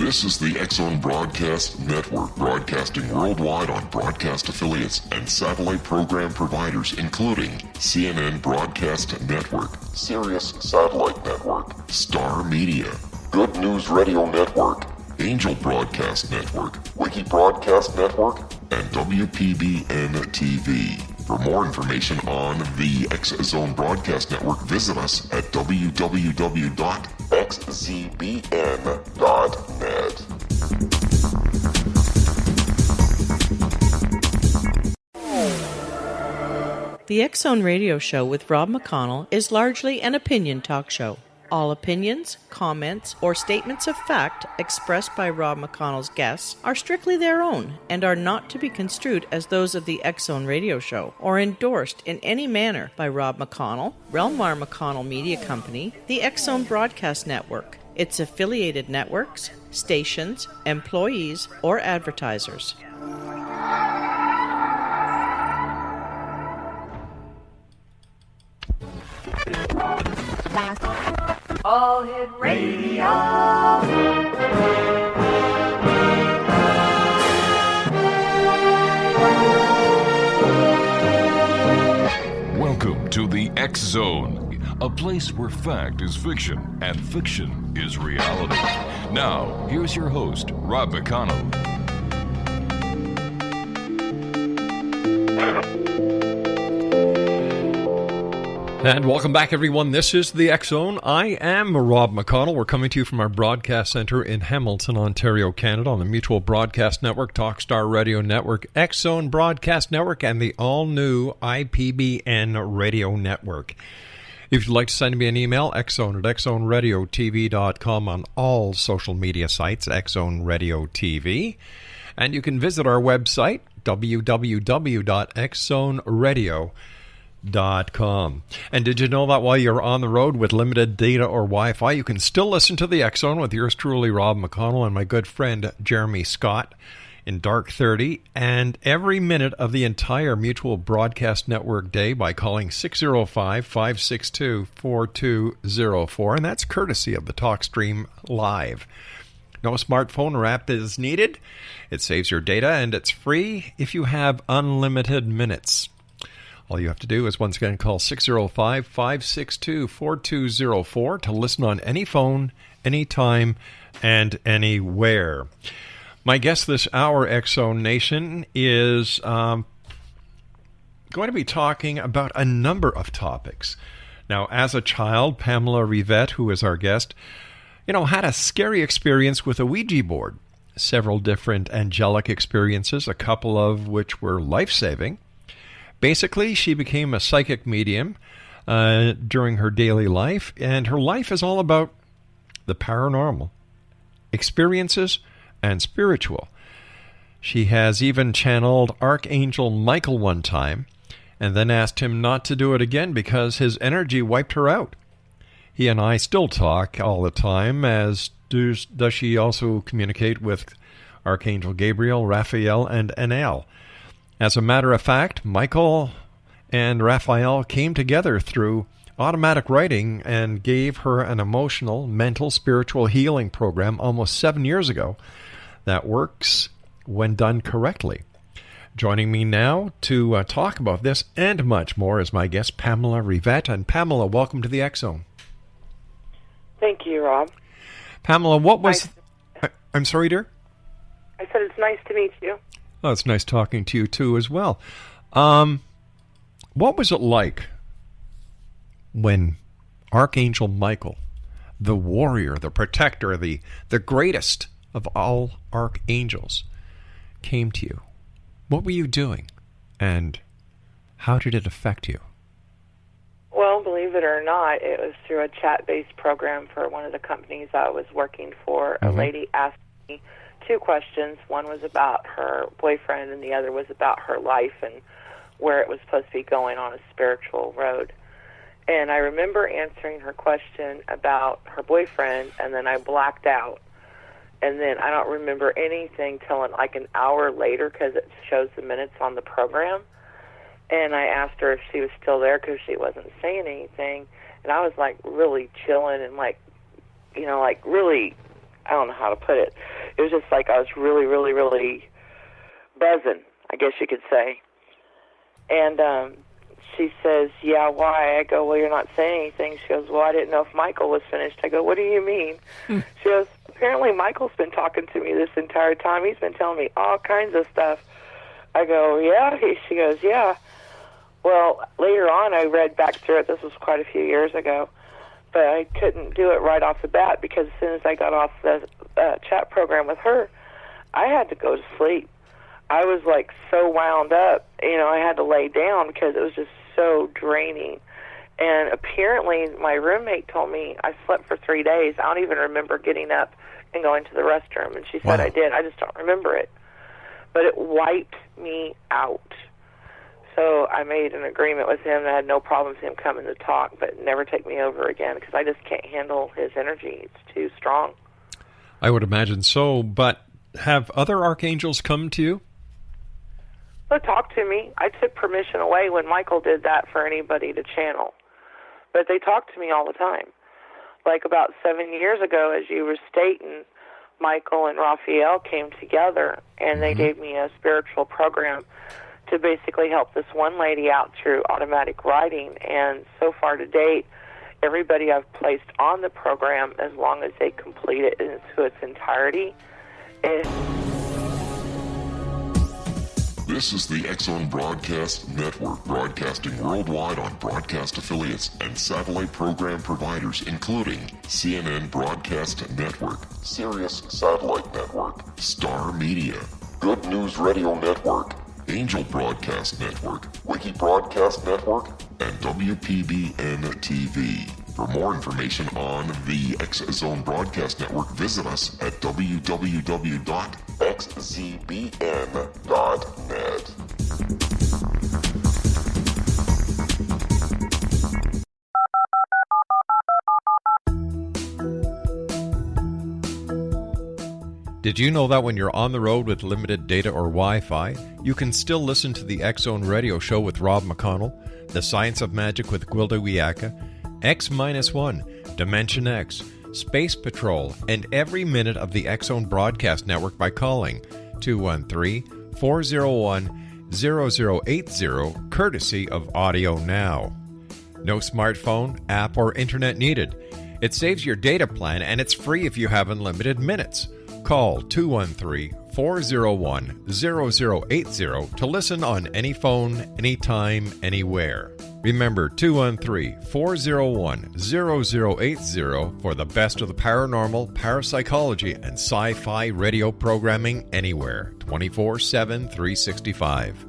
This is the X-Zone Broadcast Network, broadcasting worldwide on broadcast affiliates and satellite program providers, including CNN Broadcast Network, Sirius Satellite Network, Star Media, Good News Radio Network, Angel Broadcast Network, Wiki Broadcast Network, and WPBN TV. For more information on the X-Zone Broadcast Network, visit us at www.xzbn.net. The X-Zone Radio Show with Rob McConnell is largely an opinion talk show. All opinions, comments, or statements of fact expressed by Rob McConnell's guests are strictly their own and are not to be construed as those of the X-Zone Radio Show or endorsed in any manner by Rob McConnell, rel-mar McConnell Media Company, the X-Zone Broadcast Network, its affiliated networks, stations, employees, or advertisers. All Hit Radio. Welcome to the X-Zone, a place where fact is fiction and fiction is reality. Now, here's your host, Rob McConnell. And welcome back, everyone. This is the X-Zone. I am Rob McConnell. We're coming to you from our broadcast center in Hamilton, Ontario, Canada, on the Mutual Broadcast Network, Talkstar Radio Network, X-Zone Broadcast Network, and the all-new IPBN Radio Network. If you'd like to send me an email, xzone@xzoneradiotv.com on all social media sites, X-Zone Radio TV. And you can visit our website, www.xzoneradio.com. And did you know that while you're on the road with limited data or Wi-Fi, you can still listen to the X-Zone with yours truly, Rob McConnell, and my good friend Jeremy Scott in Dark 30, and every minute of the entire Mutual Broadcast Network day by calling 605-562-4204, and that's courtesy of the TalkStream Live. No smartphone or app is needed. It saves your data, and it's free if you have unlimited minutes. All you have to do is once again call 605-562-4204 to listen on any phone, anytime, and anywhere. My guest this hour, X-Zone Nation, is going to be talking about a number of topics. Now, as a child, Pamela Rivette, who is our guest, had a scary experience with a Ouija board. Several different angelic experiences, a couple of which were life-saving. Basically, she became a psychic medium during her daily life, and her life is all about the paranormal, experiences, and spiritual. She has even channeled Archangel Michael one time, and then asked him not to do it again because his energy wiped her out. He and I still talk all the time, as does she also communicate with Archangel Gabriel, Raphael, and Anel. As a matter of fact, Michael and Raphael came together through automatic writing and gave her an emotional, mental, spiritual healing program almost 7 years ago that works when done correctly. Joining me now to talk about this and much more is my guest, Pamela Rivette. And Pamela, welcome to the X-Zone. Thank you, Rob. Pamela, what was... I'm sorry, dear? I said it's nice to meet you. Oh, it's nice talking to you, too, as well. What was it like when Archangel Michael, the warrior, the protector, the greatest of all archangels, came to you? What were you doing, and how did it affect you? Well, believe it or not, it was through a chat-based program for one of the companies I was working for. A lady asked me 2 questions. One was about her boyfriend, and the other was about her life and where it was supposed to be going on a spiritual road. And I remember answering her question about her boyfriend, and then I blacked out. And then I don't remember anything till like an hour later because it shows the minutes on the program. And I asked her if she was still there because she wasn't saying anything. And I was like really chilling and like really, I don't know how to put it. it was just like I was really, really, really buzzing, I guess you could say. And she says, yeah, why? I go, well, you're not saying anything. She goes, well, I didn't know if Michael was finished. I go, what do you mean? She goes, apparently Michael's been talking to me this entire time. He's been telling me all kinds of stuff. I go, yeah? She goes, yeah. Well, later on I read back through it. This was quite a few years ago. But I couldn't do it right off the bat because as soon as I got off the chat program with her, I had to go to sleep. I was like so wound up, I had to lay down because it was just so draining. And apparently my roommate told me I slept for 3 days. I don't even remember getting up and going to the restroom. And she said I did. I just don't remember it. But it wiped me out. So I made an agreement with him that I had no problems him coming to talk, but never take me over again because I just can't handle his energy. It's too strong. I would imagine so, but have other archangels come to you? Well, talk to me. I took permission away when Michael did that for anybody to channel. But they talk to me all the time. Like about 7 years ago, as you were stating, Michael and Raphael came together, and they gave me a spiritual program to basically help this one lady out through automatic writing. And so far to date, everybody I've placed on the program, as long as they complete it into its entirety, This is the X-Zone Broadcast Network, broadcasting worldwide on broadcast affiliates and satellite program providers, including CNN Broadcast Network, Sirius Satellite Network, Star Media, Good News Radio Network, Angel Broadcast Network, Wiki Broadcast Network, and WPBN TV. For more information on the X-Zone Broadcast Network, visit us at www.xzbn.net. Did you know that when you're on the road with limited data or Wi-Fi, you can still listen to the X-Zone Radio Show with Rob McConnell, The Science of Magic with Gwilda Wiyaka, X-1, Dimension X, Space Patrol, and every minute of the X-Zone Broadcast Network by calling 213-401-0080, courtesy of Audio Now. No smartphone, app, or internet needed. It saves your data plan, and it's free if you have unlimited minutes. Call 213-401-0080 to listen on any phone, anytime, anywhere. Remember, 213-401-0080 for the best of the paranormal, parapsychology, and sci-fi radio programming anywhere, 24/7, 365.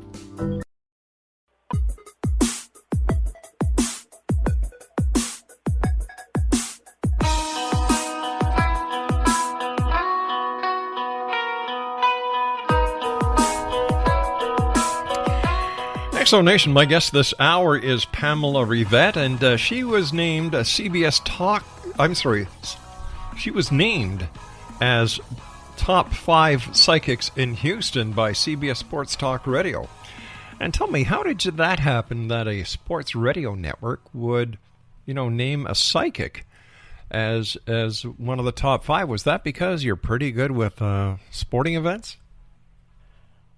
X-Zone Nation, my guest this hour is Pamela Rivette, and she was named CBS Talk. She was named as top 5 psychics in Houston by CBS Sports Talk Radio. And tell me, how did that happen that a sports radio network would, name a psychic as one of the top 5? Was that because you're pretty good with sporting events?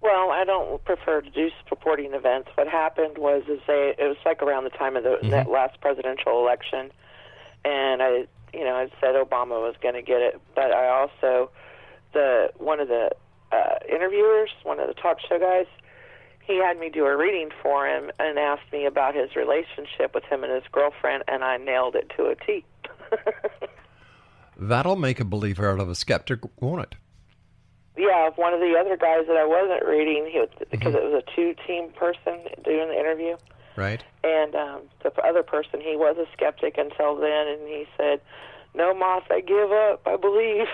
Well, I don't prefer to do sporting events. What happened was it was like around the time of the last presidential election, and I said Obama was going to get it, but I also one of the interviewers, one of the talk show guys, he had me do a reading for him and asked me about his relationship with him and his girlfriend, and I nailed it to a T. That'll make a believer out of a skeptic, won't it? Yeah, one of the other guys that I wasn't reading, because it was a 2-team person doing the interview. Right. And the other person, he was a skeptic until then, and he said, "No, Moss, I give up. I believe."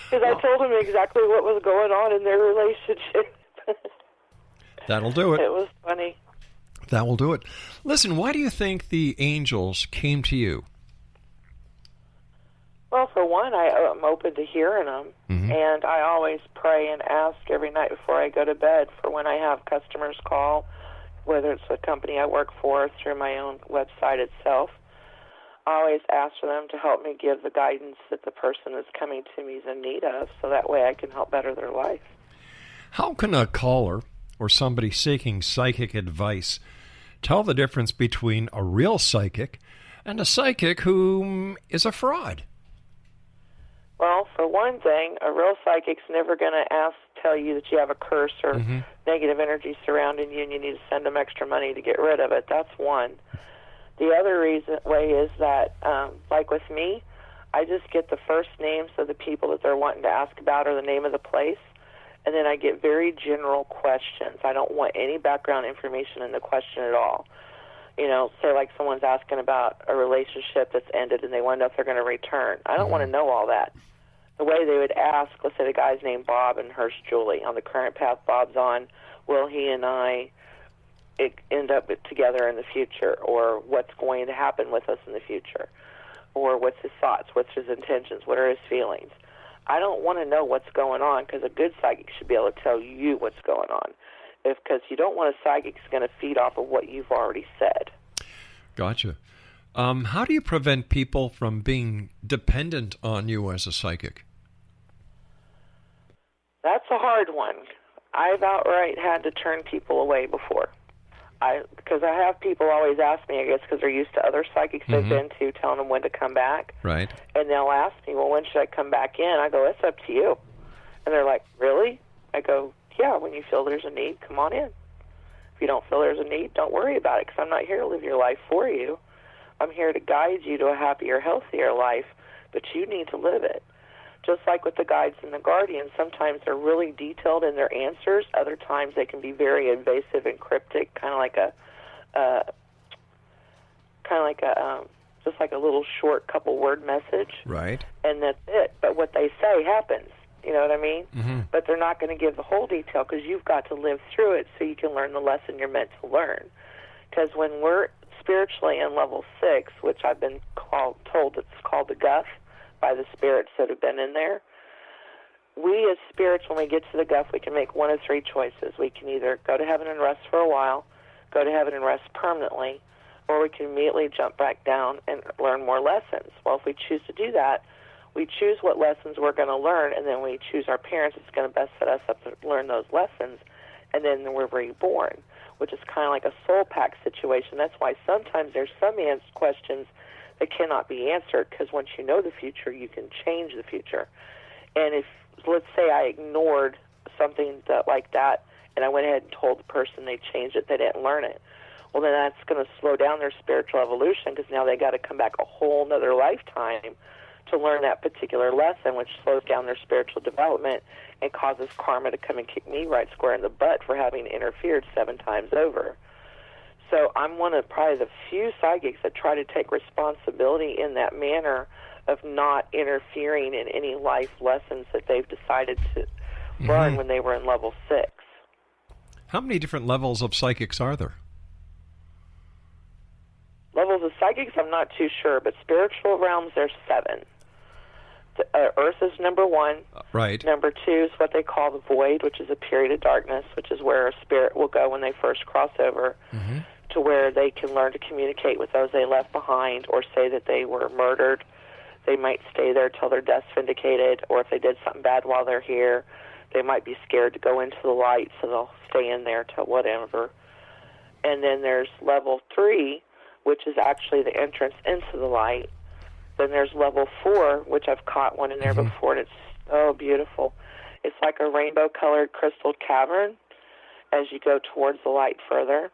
Because I told him exactly what was going on in their relationship. That'll do it. It was funny. That will do it. Listen, why do you think the angels came to you? Well, for one, I'm open to hearing them, and I always pray and ask every night before I go to bed for when I have customers call, whether it's a company I work for or through my own website itself. I always ask for them to help me give the guidance that the person that's coming to me is in need of, so that way I can help better their life. How can a caller or somebody seeking psychic advice tell the difference between a real psychic and a psychic who is a fraud? Well, for one thing, a real psychic's never going to tell you that you have a curse or negative energy surrounding you and you need to send them extra money to get rid of it. That's one. The other way is that, like with me, I just get the first names of the people that they're wanting to ask about or the name of the place, and then I get very general questions. I don't want any background information in the question at all. You know, say like someone's asking about a relationship that's ended and they want to know if they're going to return. I don't want to know all that. The way they would ask, let's say the guy's named Bob and hers Julie, on the current path Bob's on, will he and I end up together in the future, or what's going to happen with us in the future, or what's his thoughts, what's his intentions, what are his feelings. I don't want to know what's going on, because a good psychic should be able to tell you what's going on, because you don't want a psychic who's going to feed off of what you've already said. Gotcha. How do you prevent people from being dependent on you as a psychic? That's a hard one. I've outright had to turn people away before. Because I have people always ask me, I guess, because they're used to other psychics they've been to, telling them when to come back. Right. And they'll ask me, well, when should I come back in? I go, it's up to you. And they're like, really? I go, yeah, when you feel there's a need, come on in. If you don't feel there's a need, don't worry about it, because I'm not here to live your life for you. I'm here to guide you to a happier, healthier life, but you need to live it. Just like with the guides and the guardians, sometimes they're really detailed in their answers. Other times they can be very invasive and cryptic, just like a little short couple word message. Right. And that's it. But what they say happens. You know what I mean? Mm-hmm. But they're not going to give the whole detail, because you've got to live through it so you can learn the lesson you're meant to learn. Because when we're spiritually in level 6, which I've been told it's called the guff by the spirits that have been in there, we as spirits, when we get to the guff, we can make one of 3 choices. We can either go to heaven and rest for a while, go to heaven and rest permanently, or we can immediately jump back down and learn more lessons. Well, if we choose to do that, we choose what lessons we're going to learn, and then we choose our parents that's going to best set us up to learn those lessons, and then we're reborn, which is kind of like a soul pack situation. That's why sometimes there's some questions that cannot be answered, because once you know the future, you can change the future. And if, let's say I ignored something like that, and I went ahead and told the person they changed it, they didn't learn it, well, then that's going to slow down their spiritual evolution, because now they got to come back a whole nother lifetime to learn that particular lesson, which slows down their spiritual development and causes karma to come and kick me right square in the butt for having interfered 7 times over. So I'm one of probably the few psychics that try to take responsibility in that manner of not interfering in any life lessons that they've decided to learn when they were in level 6. How many different levels of psychics are there? Levels of psychics, I'm not too sure, but spiritual realms, there's 7. Earth is number 1. Right. Number 2 is what they call the void, which is a period of darkness, which is where a spirit will go when they first cross over, to where they can learn to communicate with those they left behind, or say that they were murdered. They might stay there till their death's vindicated, or if they did something bad while they're here, they might be scared to go into the light, so they'll stay in there till whatever. And then there's level 3, which is actually the entrance into the light. Then there's level 4, which I've caught one in there before, and it's so beautiful. It's like a rainbow-colored crystal cavern as you go towards the light further.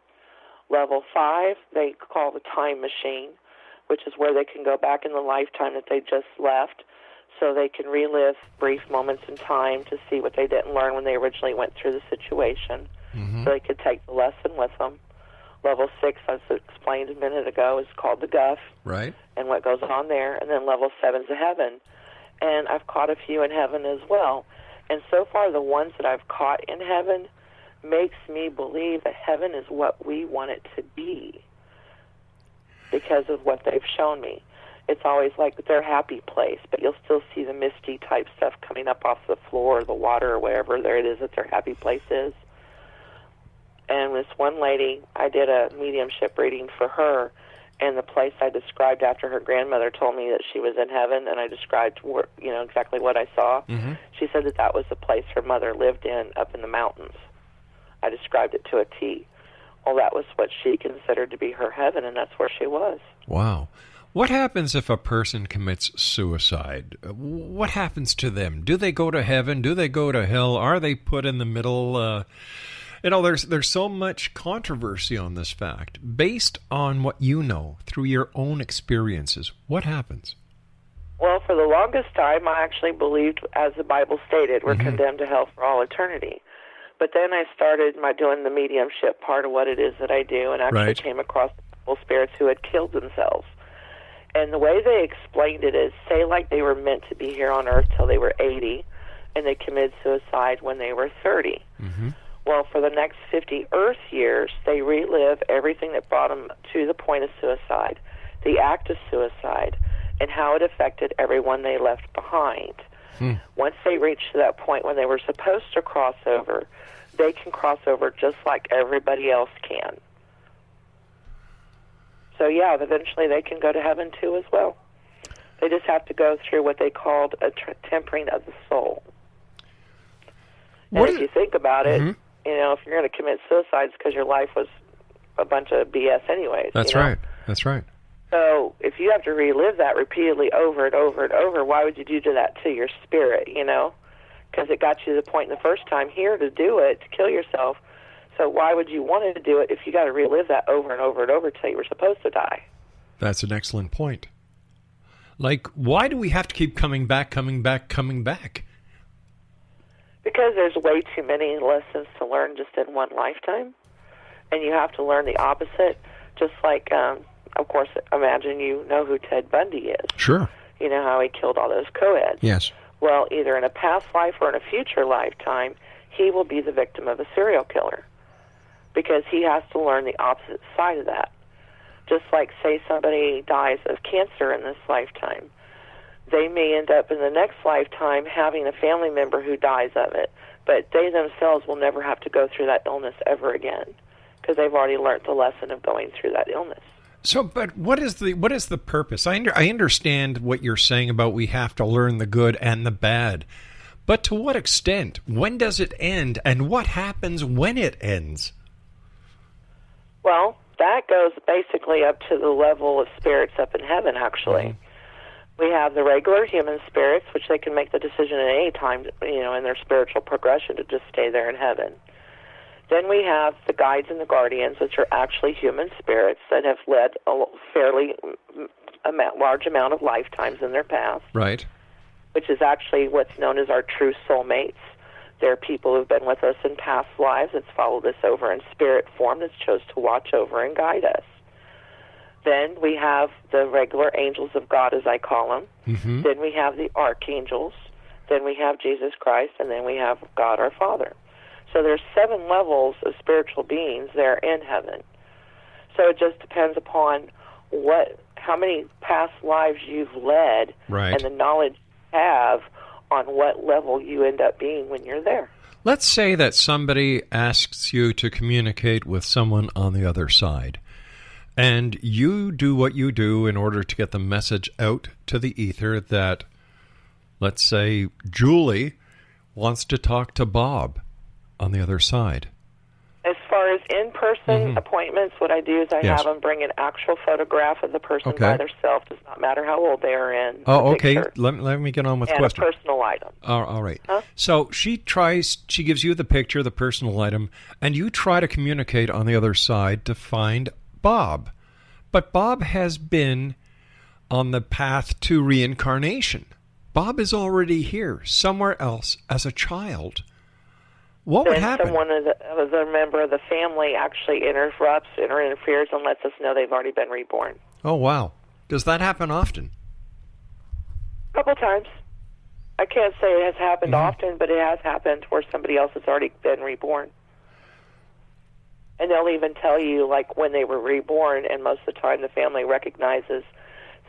Level 5, they call the time machine, which is where they can go back in the lifetime that they just left, so they can relive brief moments in time to see what they didn't learn when they originally went through the situation, so they could take the lesson with them. Level 6, as explained a minute ago, is called the guff, right, and what goes on there. And then level 7 is the heaven. And I've caught a few in heaven as well. And so far, the ones that I've caught in heaven makes me believe that heaven is what we want it to be because of what they've shown me. It's always like their happy place, but you'll still see the misty type stuff coming up off the floor or the water or wherever there it is that their happy place is. And this one lady, I did a mediumship reading for her, And the place I described after her grandmother told me that she was in heaven, and I described exactly what I saw. Mm-hmm. She said that was the place her mother lived in up in the mountains. I described it to a T. Well, that was what she considered to be her heaven, and that's where she was. Wow. What happens if a person commits suicide? What happens to them? Do they go to heaven? Do they go to hell? Are they put in the middle? There's so much controversy on this fact. Based on what you know through your own experiences, what happens? Well, for the longest time, I actually believed, as the Bible stated, we're condemned to hell for all eternity. But then I started doing the mediumship part of what it is that I do, and actually came across people, spirits who had killed themselves. And the way they explained it is, say like they were meant to be here on Earth till they were 80, and they committed suicide when they were 30. Mm-hmm. Well, for the next 50 Earth years, they relive everything that brought them to the point of suicide, the act of suicide, and how it affected everyone they left behind. Once they reach to that point when they were supposed to cross over, they can cross over just like everybody else can. So, yeah, eventually they can go to heaven, too, as well. They just have to go through what they called a tempering of the soul. And if you think about it, if you're going to commit suicide, it's because your life was a bunch of BS anyways. That's right. That's right. So if you have to relive that repeatedly over and over and over, why would you do that to your spirit, Because it got you to the point the first time here to do it, to kill yourself. So why would you want to do it if you got to relive that over and over and over until you were supposed to die? That's an excellent point. Like, why do we have to keep coming back? Because there's way too many lessons to learn just in one lifetime. And you have to learn the opposite. Just like, of course, imagine you know who Ted Bundy is. Sure. You know how he killed all those co-eds. Yes. Well, either in a past life or in a future lifetime, he will be the victim of a serial killer. Because he has to learn the opposite side of that. Just like, say, somebody dies of cancer in this lifetime. They may end up in the next lifetime having a family member who dies of it, but they themselves will never have to go through that illness ever again because they've already learned the lesson of going through that illness. So, but what is the purpose? I understand what you're saying about we have to learn the good and the bad, but to what extent? When does it end, and what happens when it ends? Well, that goes basically up to the level of spirits up in heaven, actually. We have the regular human spirits, which they can make the decision at any time, in their spiritual progression to just stay there in heaven. Then we have the guides and the guardians, which are actually human spirits that have led a fairly large amount of lifetimes in their past. Right. Which is actually what's known as our true soulmates. They're people who've been with us in past lives that's followed us over in spirit form that's chose to watch over and guide us. Then we have the regular angels of God, as I call them. Mm-hmm. Then we have the archangels. Then we have Jesus Christ, and then we have God our Father. So there's 7 levels of spiritual beings there in heaven. So it just depends upon how many past lives you've led, right, and the knowledge you have on what level you end up being when you're there. Let's say that somebody asks you to communicate with someone on the other side, and you do what you do in order to get the message out to the ether that, let's say, Julie wants to talk to Bob on the other side. As far as in-person appointments, what I do is I have them bring an actual photograph of the person by themselves. Does not matter how old they are in. Oh, okay. Let me get on with the question. And a personal item. All right. Huh? So she gives you the picture, the personal item, and you try to communicate on the other side to find Bob. But Bob has been on the path to reincarnation. Bob is already here, somewhere else, as a child. What would happen? Someone as a member of the family actually interferes and lets us know they've already been reborn. Oh, wow. Does that happen often? A couple times. I can't say it has happened often, but it has happened where somebody else has already been reborn. And they'll even tell you, like, when they were reborn, and most of the time the family recognizes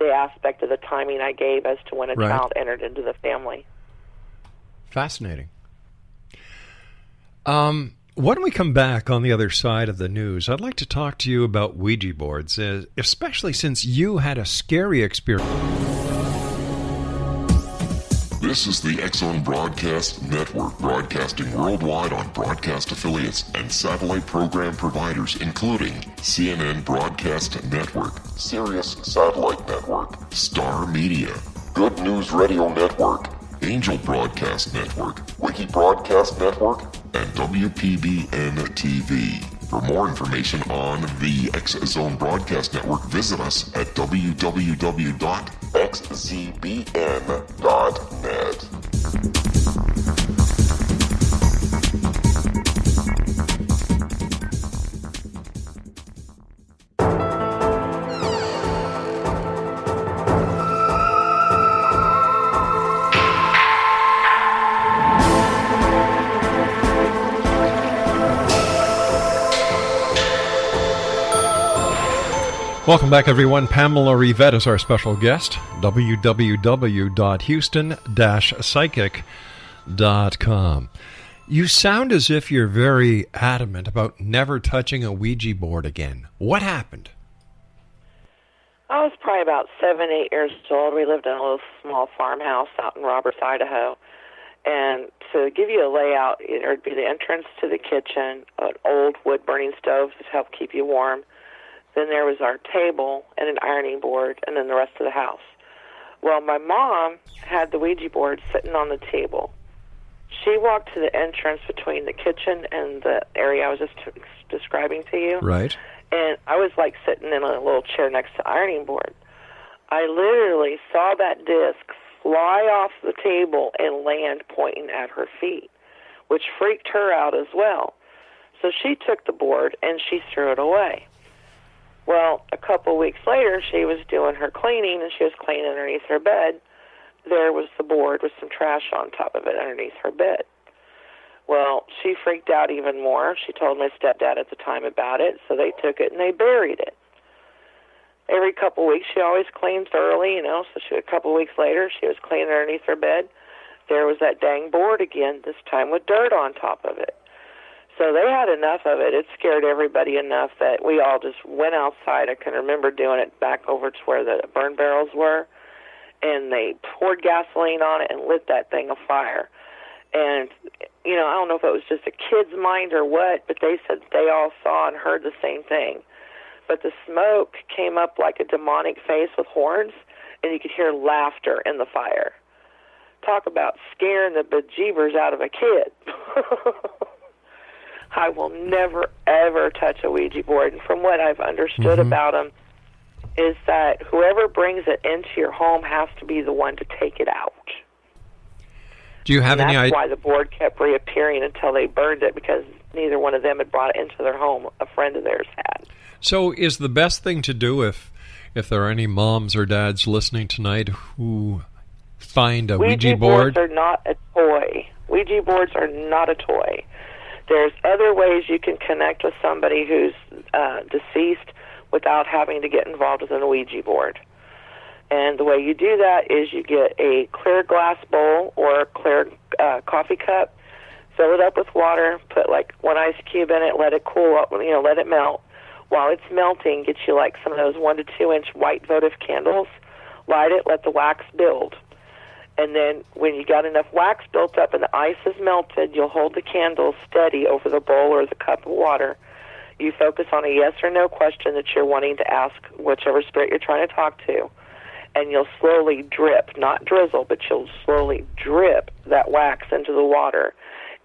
the aspect of the timing I gave as to when a child entered into the family. Fascinating. When we come back on the other side of the news, I'd like to talk to you about Ouija boards, especially since you had a scary experience. This is the X-Zone Broadcast Network, broadcasting worldwide on broadcast affiliates and satellite program providers, including CNN Broadcast Network, Sirius Satellite Network, Star Media, Good News Radio Network, Angel Broadcast Network, Wiki Broadcast Network, and WPBN TV. For more information on the X-Zone Broadcast Network, visit us at www.xzbn.net. Welcome back, everyone. Pamela Rivette is our special guest. www.houston-psychic.com. You sound as if you're very adamant about never touching a Ouija board again. What happened? I was probably about 7, 8 years old. We lived in a little small farmhouse out in Roberts, Idaho. And to give you a layout, it would be the entrance to the kitchen, an old wood-burning stove to help keep you warm. Then there was our table and an ironing board, and then the rest of the house. Well, my mom had the Ouija board sitting on the table. She walked to the entrance between the kitchen and the area I was just describing to you. Right. And I was like sitting in a little chair next to the ironing board. I literally saw that disc fly off the table and land pointing at her feet, which freaked her out as well. So she took the board and she threw it away. Well, a couple of weeks later, she was doing her cleaning, and she was cleaning underneath her bed. There was the board with some trash on top of it underneath her bed. Well, she freaked out even more. She told my stepdad at the time about it, so they took it and they buried it. Every couple of weeks, she always cleans early, so a couple of weeks later, she was cleaning underneath her bed. There was that dang board again, this time with dirt on top of it. So they had enough of it. It scared everybody enough that we all just went outside. I can remember doing it back over to where the burn barrels were, and they poured gasoline on it and lit that thing afire. And, I don't know if it was just a kid's mind or what, but they said they all saw and heard the same thing. But the smoke came up like a demonic face with horns, and you could hear laughter in the fire. Talk about scaring the bejeebers out of a kid. I will never, ever touch a Ouija board. And from what I've understood about them is that whoever brings it into your home has to be the one to take it out. Do you have any idea? That's why the board kept reappearing until they burned it, because neither one of them had brought it into their home. A friend of theirs had. So is the best thing to do if there are any moms or dads listening tonight who find a Ouija board? Ouija boards are not a toy. Ouija boards are not a toy. There's other ways you can connect with somebody who's deceased without having to get involved with an Ouija board. And the way you do that is you get a clear glass bowl or a clear coffee cup, fill it up with water, put like one ice cube in it, let it cool up, let it melt. While it's melting, get you like some of those 1 to 2 inch white votive candles, light it, let the wax build. And then when you got enough wax built up and the ice is melted, you'll hold the candle steady over the bowl or the cup of water. You focus on a yes or no question that you're wanting to ask whichever spirit you're trying to talk to. And you'll slowly drip, not drizzle, but you'll slowly drip that wax into the water.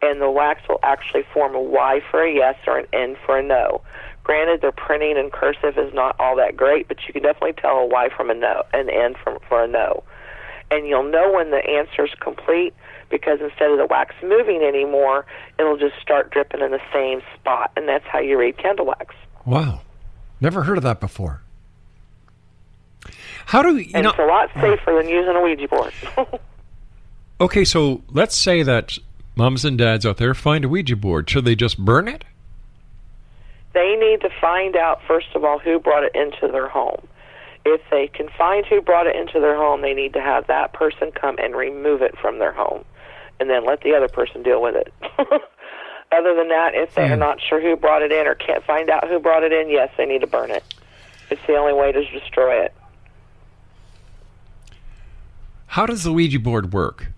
And the wax will actually form a Y for a yes or an N for a no. Granted, their printing in cursive is not all that great, but you can definitely tell a Y from a no, an N for a no. And you'll know when the answer's complete, because instead of the wax moving anymore, it'll just start dripping in the same spot. And that's how you read candle wax. Wow. Never heard of that before. How do you know? It's a lot safer than using a Ouija board. Okay, so let's say that moms and dads out there find a Ouija board. Should they just burn it? They need to find out, first of all, who brought it into their home. If they can find who brought it into their home, they need to have that person come and remove it from their home, and then let the other person deal with it. Other than that, if they are not sure who brought it in or can't find out who brought it in, yes, they need to burn it. It's the only way to destroy it. How does the Ouija board work?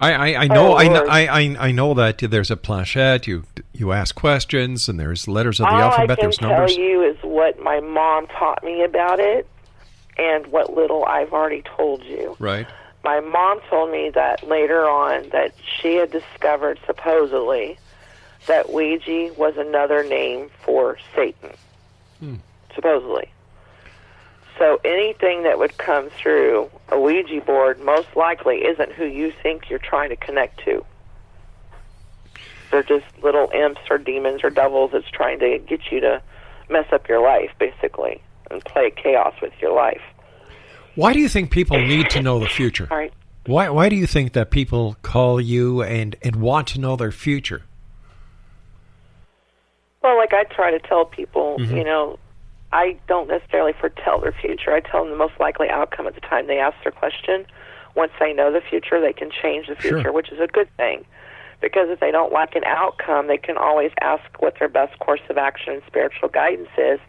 I know that there's a planchette. You ask questions, and there's letters of the alphabet. There's numbers. All I can tell you is what my mom taught me about it, and what little I've already told you. Right. My mom told me that later on that she had discovered, supposedly, that Ouija was another name for Satan. Supposedly. So anything that would come through a Ouija board most likely isn't who you think you're trying to connect to. They're just little imps or demons or devils that's trying to get you to mess up your life, basically, and play chaos with your life. Why do you think people need to know the future? All right. Why do you think that people call you and want to know their future? Well, like I try to tell people, you know, I don't necessarily foretell their future. I tell them the most likely outcome at the time they ask their question. Once they know the future, they can change the future, which is a good thing. Because if they don't like an outcome, they can always ask what their best course of action and spiritual guidance is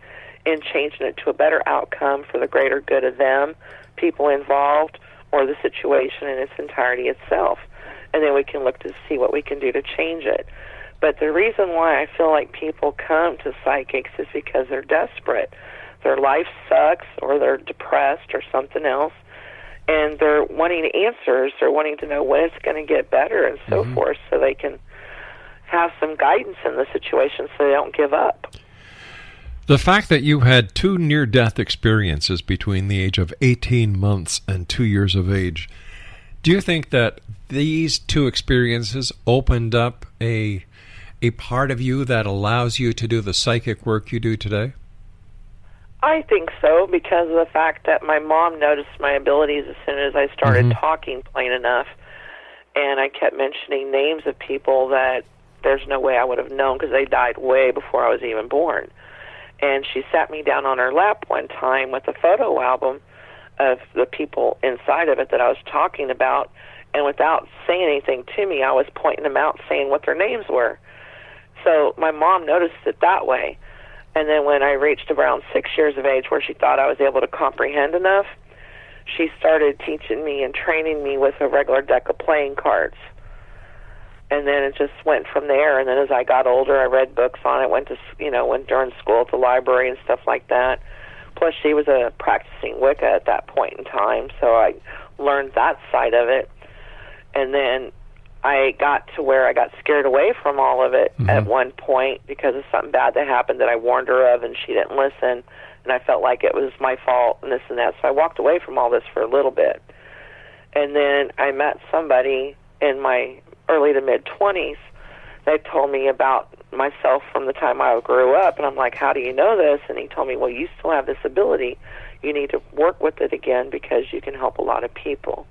in changing it to a better outcome for the greater good of them, people involved, or the situation in its entirety itself. And then we can look to see what we can do to change it. But the reason why I feel like people come to psychics is because they're desperate. Their life sucks, or they're depressed, or something else, and they're wanting answers. They're wanting to know when it's going to get better and so forth, so they can have some guidance in the situation so they don't give up. The fact that you had 2 near-death experiences between the age of 18 months and 2 years of age, do you think that these 2 experiences opened up a part of you that allows you to do the psychic work you do today? I think so, because of the fact that my mom noticed my abilities as soon as I started talking plain enough, and I kept mentioning names of people that there's no way I would have known because they died way before I was even born. And she sat me down on her lap one time with a photo album of the people inside of it that I was talking about, and without saying anything to me, I was pointing them out, saying what their names were. So my mom noticed it that way. And then when I reached around 6 years of age, where she thought I was able to comprehend enough, she started teaching me and training me with a regular deck of playing cards. And then it just went from there. And then as I got older, I read books on it, went during school at the library and stuff like that. Plus, she was a practicing Wicca at that point in time, so I learned that side of it. And then I got to where I got scared away from all of it at one point because of something bad that happened that I warned her of, and she didn't listen, and I felt like it was my fault and this and that. So I walked away from all this for a little bit. And then I met somebody in my early to mid-20s that told me about myself from the time I grew up, and I'm like, how do you know this? And he told me, well, you still have this ability. You need to work with it again because you can help a lot of people.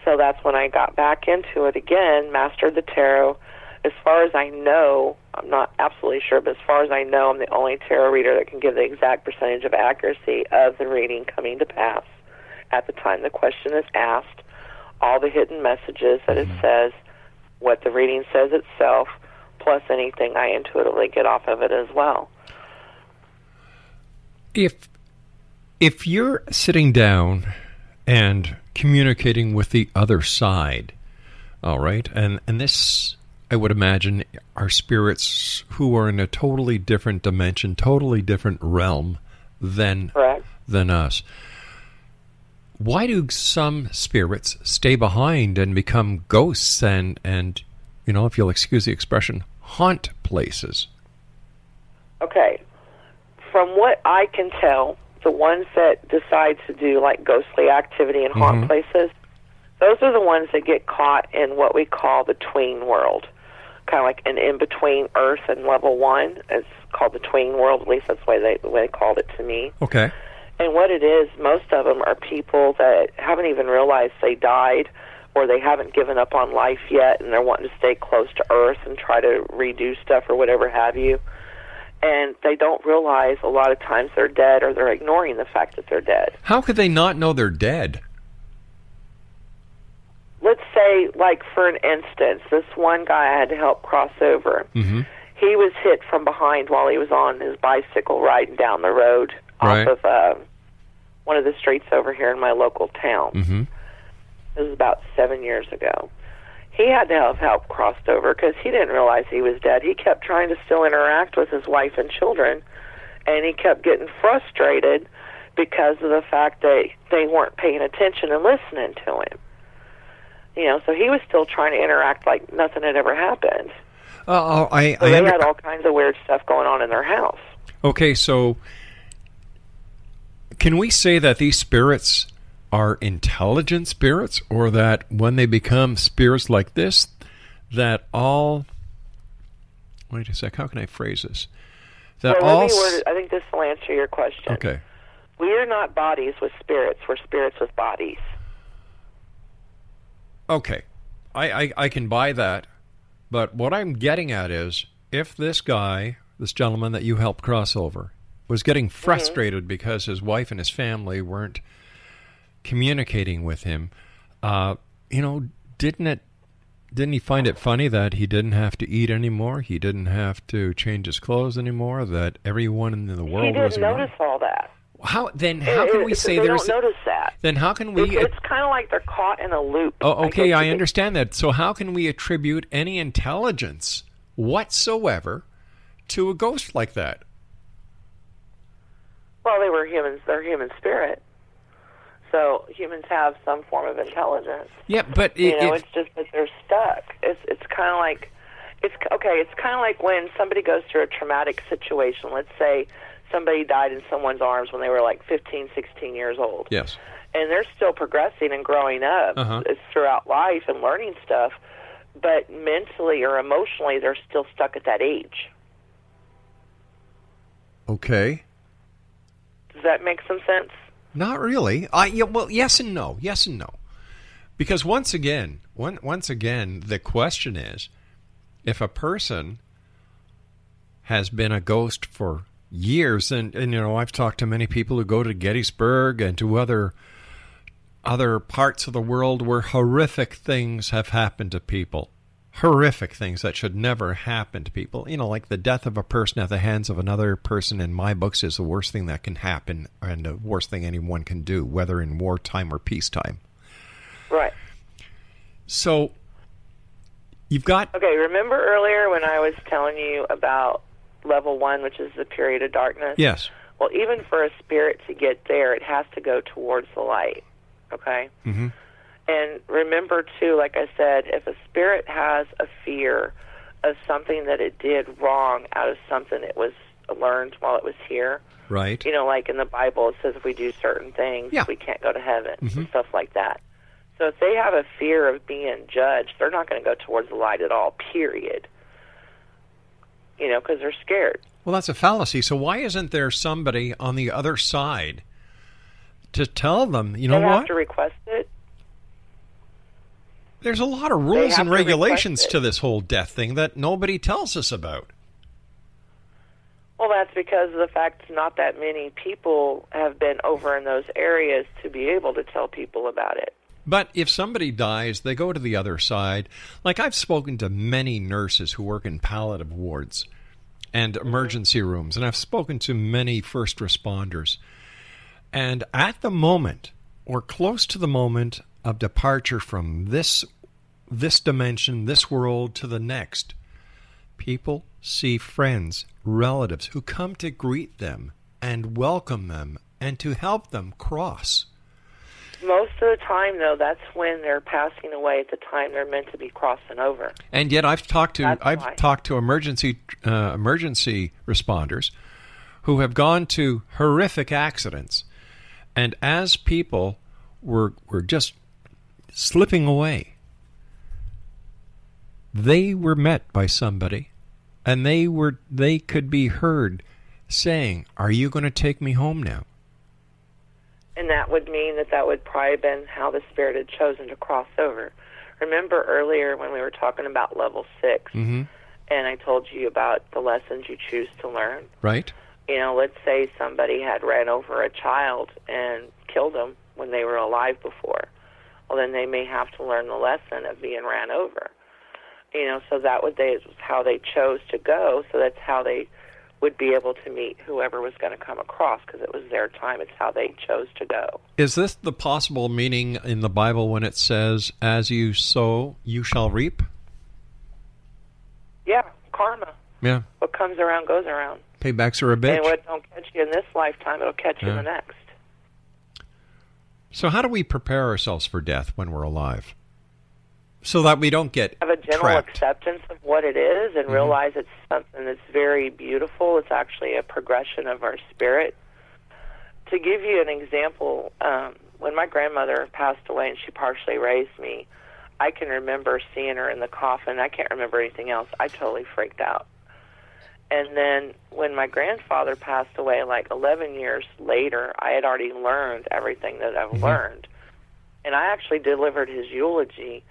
So that's when I got back into it again, mastered the tarot. As far as I know, I'm not absolutely sure, but as far as I know, I'm the only tarot reader that can give the exact percentage of accuracy of the reading coming to pass at the time the question is asked, all the hidden messages that it says, what the reading says itself, plus anything I intuitively get off of it as well. If you're sitting down and communicating with the other side, all right, and this, I would imagine, are spirits who are in a totally different dimension, totally different realm than us. Why do some spirits stay behind and become ghosts and you know, if you'll excuse the expression, haunt places? Okay. From what I can tell, the ones that decide to do like ghostly activity and haunt places, those are the ones that get caught in what we call the tween world, kind of like an in-between Earth and level 1. It's called the tween world, at least that's the way they called it to me. Okay. And what it is, most of them are people that haven't even realized they died, or they haven't given up on life yet, and they're wanting to stay close to Earth and try to redo stuff or whatever have you. And they don't realize a lot of times they're dead, or they're ignoring the fact that they're dead. How could they not know they're dead? Let's say say, like, for an instance, this one guy I had to help cross over. Mm-hmm. He was hit from behind while he was on his bicycle riding down the road off of one of the streets over here in my local town. Mm-hmm. This was about 7 years ago. He had to have help crossed over because he didn't realize he was dead. He kept trying to still interact with his wife and children, and he kept getting frustrated because of the fact that they weren't paying attention and listening to him. You know, so he was still trying to interact like nothing had ever happened. They had all kinds of weird stuff going on in their house. Okay, so can we say that these spirits are intelligent spirits, or that when they become spirits like this, that all... Wait a sec, how can I phrase this? That I think this will answer your question. Okay. We are not bodies with spirits. We're spirits with bodies. Okay. I can buy that. But what I'm getting at is, if this guy, this gentleman that you helped cross over, was getting frustrated because his wife and his family weren't communicating with him, didn't he find it funny that he didn't have to eat anymore? He didn't have to change his clothes anymore? That everyone in the world was... He didn't notice all that. How can we say there's... They don't notice that. Then how can we... It's kind of like they're caught in a loop. Oh, okay, I understand that. So how can we attribute any intelligence whatsoever to a ghost like that? Well, they were humans. They're human spirit. So humans have some form of intelligence. Yeah, but it's just that they're stuck. It's kind of like It's kind of like when somebody goes through a traumatic situation. Let's say somebody died in someone's arms when they were like 15, 16 years old. Yes. And they're still progressing and growing up throughout life and learning stuff, but mentally or emotionally they're still stuck at that age. Okay. Does that make some sense? Not really. Well, yes and no. Yes and no. Because once again, the question is, if a person has been a ghost for years, and you know, I've talked to many people who go to Gettysburg and to other parts of the world where horrific things have happened to people. Horrific things that should never happen to people. You know, like the death of a person at the hands of another person in my books is the worst thing that can happen and the worst thing anyone can do, whether in wartime or peacetime. Right. So, you've got... Okay, remember earlier when I was telling you about level 1, which is the period of darkness? Yes. Well, even for a spirit to get there, it has to go towards the light. Okay? Mm-hmm. And remember, too, like I said, if a spirit has a fear of something that it did wrong out of something it was learned while it was here. Right. You know, like in the Bible, it says if we do certain things, we can't go to heaven and stuff like that. So if they have a fear of being judged, they're not going to go towards the light at all, period. You know, because they're scared. Well, that's a fallacy. So why isn't there somebody on the other side to tell them, you know what? They have to request it. There's a lot of rules and regulations to this whole death thing that nobody tells us about. Well, that's because of the fact not that many people have been over in those areas to be able to tell people about it. But if somebody dies, they go to the other side. Like, I've spoken to many nurses who work in palliative wards and emergency rooms, and I've spoken to many first responders. And at the moment, or close to the moment of departure from this dimension, this world, to the next, people see friends, relatives who come to greet them and welcome them and to help them cross. Most of the time, though, that's when they're passing away at the time they're meant to be crossing over. And yet, I've talked to emergency responders who have gone to horrific accidents, and as people were just slipping away, they were met by somebody, and they could be heard saying, "Are you going to take me home now?" And that would mean that would probably have been how the spirit had chosen to cross over. Remember earlier when we were talking about level 6, and I told you about the lessons you choose to learn? Right. You know, let's say somebody had ran over a child and killed them when they were alive before. well, then they may have to learn the lesson of being ran over. So that was how they chose to go, so that's how they would be able to meet whoever was going to come across, because it was their time. It's how they chose to go. Is this the possible meaning in the Bible when it says, as you sow, you shall reap? Yeah, karma. Yeah. What comes around goes around. Paybacks are a bitch. And what don't catch you in this lifetime, it'll catch you in the next. So how do we prepare ourselves for death when we're alive? So that we don't get have a general trapped. acceptance of what it is and realize it's something that's very beautiful. It's actually a progression of our spirit. To give you an example, when my grandmother passed away and she partially raised me, I can remember seeing her in the coffin. I can't remember anything else. I totally freaked out. And then when my grandfather passed away, like 11 years later, I had already learned everything that I've learned. And I actually delivered his eulogy.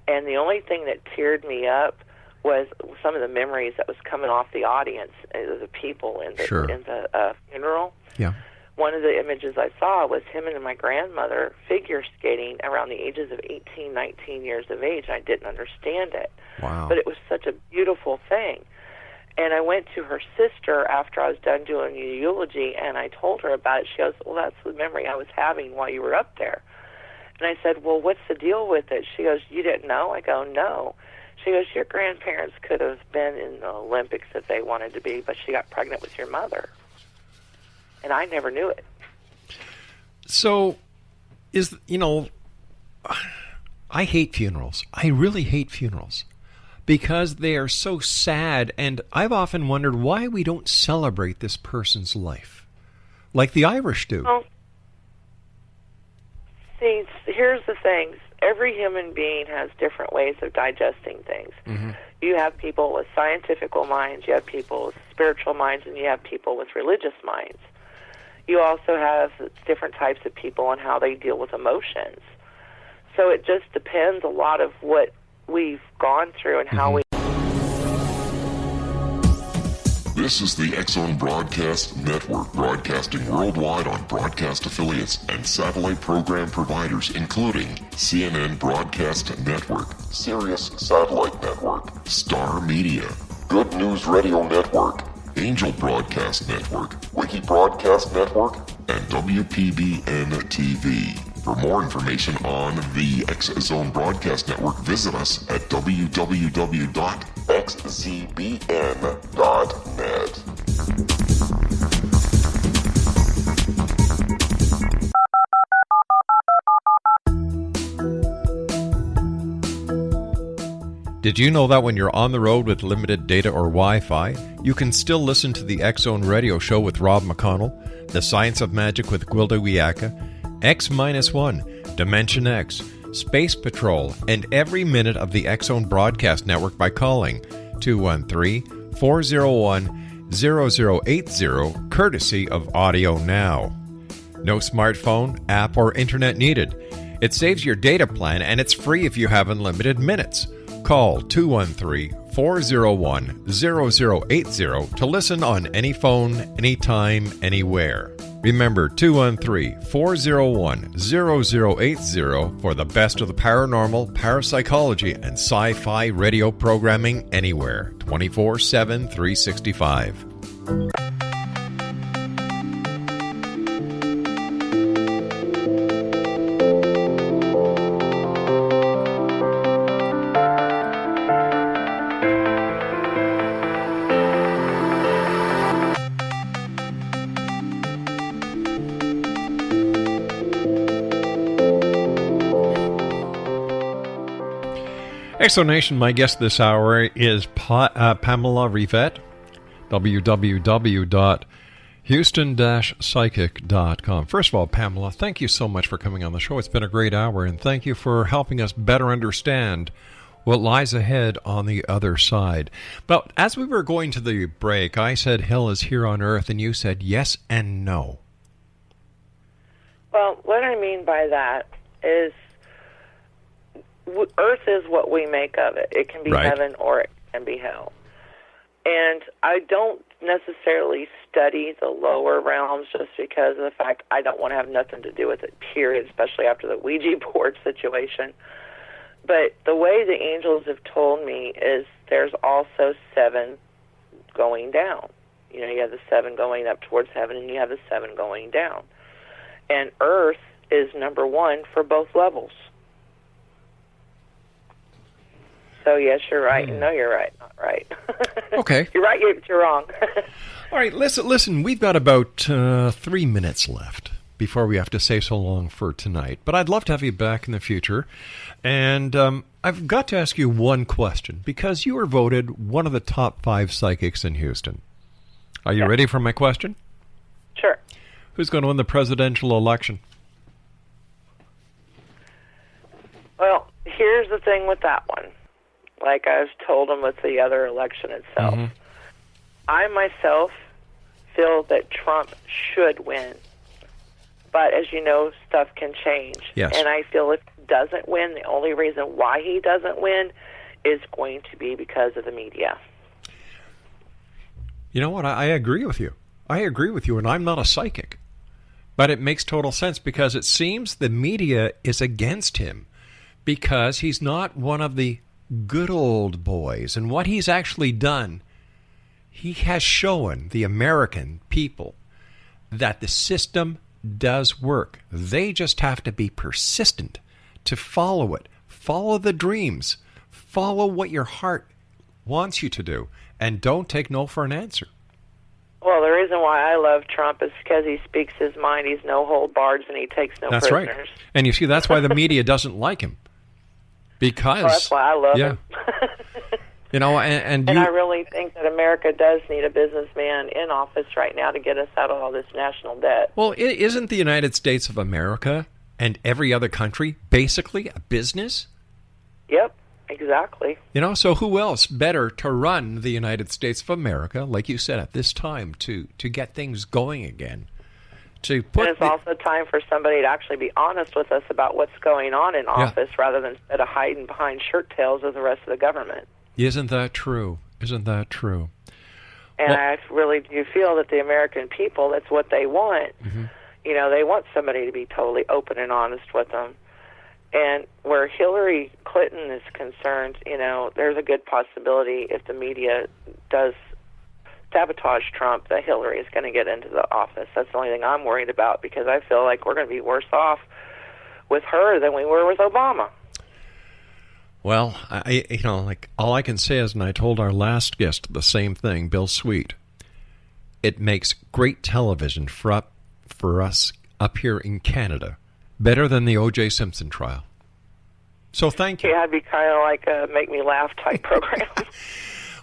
And the only thing that teared me up was some of the memories that was coming off the audience, the people in the funeral. Yeah. One of the images I saw was him and my grandmother figure skating around the ages of 18, 19 years of age. I didn't understand it. Wow. But it was such a beautiful thing. And I went to her sister after I was done doing the eulogy, and I told her about it. She goes, well, that's the memory I was having while you were up there. And I said, well, what's the deal with it? She goes, you didn't know? I go, no. She goes, your grandparents could have been in the Olympics if they wanted to be, but she got pregnant with your mother. And I never knew it. So, I hate funerals. I really hate funerals because they are so sad, and I've often wondered why we don't celebrate this person's life like the Irish do. Well, see, here's the thing. Every human being has different ways of digesting things. Mm-hmm. You have people with scientific minds, you have people with spiritual minds, and you have people with religious minds. You also have different types of people and how they deal with emotions. So it just depends a lot of what we've gone through and how we... This is the X-Zone Broadcast Network, broadcasting worldwide on broadcast affiliates and satellite program providers, including CNN Broadcast Network, Sirius Satellite Network, Star Media, Good News Radio Network, Angel Broadcast Network, Wiki Broadcast Network, and WPBN TV. For more information on the X-Zone Broadcast Network, visit us at www.xzbn.net. Did you know that when you're on the road with limited data or Wi-Fi, you can still listen to the X-Zone Radio Show with Rob McConnell, The Science of Magic with Gwilda Wiyaka, X-1, Dimension X, Space Patrol, and every minute of the X-Zone Broadcast Network by calling 213-401-0080, courtesy of Audio Now. No smartphone, app, or internet needed. It saves your data plan, and it's free if you have unlimited minutes. Call 213-401-0080 to listen on any phone, anytime, anywhere. Remember, 213-401-0080 for the best of the paranormal, parapsychology, and sci-fi radio programming anywhere, 24/7, 365. Exonation, my guest this hour is Pamela Rivette, www.houston-psychic.com. First of all, Pamela, thank you so much for coming on the show. It's been a great hour, and thank you for helping us better understand what lies ahead on the other side. But as we were going to the break, I said hell is here on Earth, and you said yes and no. Well, what I mean by that is Earth is what we make of it. It can be right. Heaven or it can be hell. And I don't necessarily study the lower realms just because of the fact I don't want to have nothing to do with it, period, especially after the Ouija board situation. But the way the angels have told me is there's also 7 going down. You know, you have the 7 going up towards heaven, and you have the 7 going down. And Earth is number 1 for both levels. So, yes, you're right. No, you're right. Not right. Okay. You're right, but you're wrong. All right, listen, we've got about 3 minutes left before we have to say so long for tonight. But I'd love to have you back in the future. And I've got to ask you one question, because you were voted one of the top 5 psychics in Houston. Are you ready for my question? Sure. Who's going to win the presidential election? Well, here's the thing with that one. Like I was told them with the other election itself. Mm-hmm. I myself feel that Trump should win. But as you know, stuff can change. Yes. And I feel if he doesn't win, the only reason why he doesn't win is going to be because of the media. You know what? I agree with you. I agree with you, and I'm not a psychic. But it makes total sense because it seems the media is against him because he's not one of the good old boys. And what he's actually done, he has shown the American people that the system does work. They just have to be persistent to follow it. Follow the dreams. Follow what your heart wants you to do. And don't take no for an answer. Well, the reason why I love Trump is because he speaks his mind. He's no hold barred, and he takes no prisoners. That's right. And you see, that's why the media doesn't like him. Because that's why I love him. You know, and I really think that America does need a businessman in office right now to get us out of all this national debt. Well, isn't the United States of America and every other country basically a business? Yep, exactly. You know, so who else better to run the United States of America, like you said, at this time to get things going again? And it's also time for somebody to actually be honest with us about what's going on in office rather than instead of hiding behind shirt tails of the rest of the government. Isn't that true? Isn't that true? And I really do feel that the American people, that's what they want. Mm-hmm. You know, they want somebody to be totally open and honest with them. And where Hillary Clinton is concerned, you know, there's a good possibility if the media does sabotage Trump that Hillary is going to get into the office. That's the only thing I'm worried about because I feel like we're going to be worse off with her than we were with Obama. Well, like all I can say is, and I told our last guest the same thing, Bill Sweet, it makes great television for us up here in Canada, better than the O.J. Simpson trial. So thank you. Yeah, it'd be kind of like a make me laugh type program.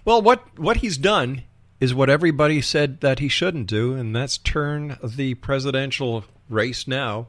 Well, what he's done is what everybody said that he shouldn't do, and that's turn the presidential race now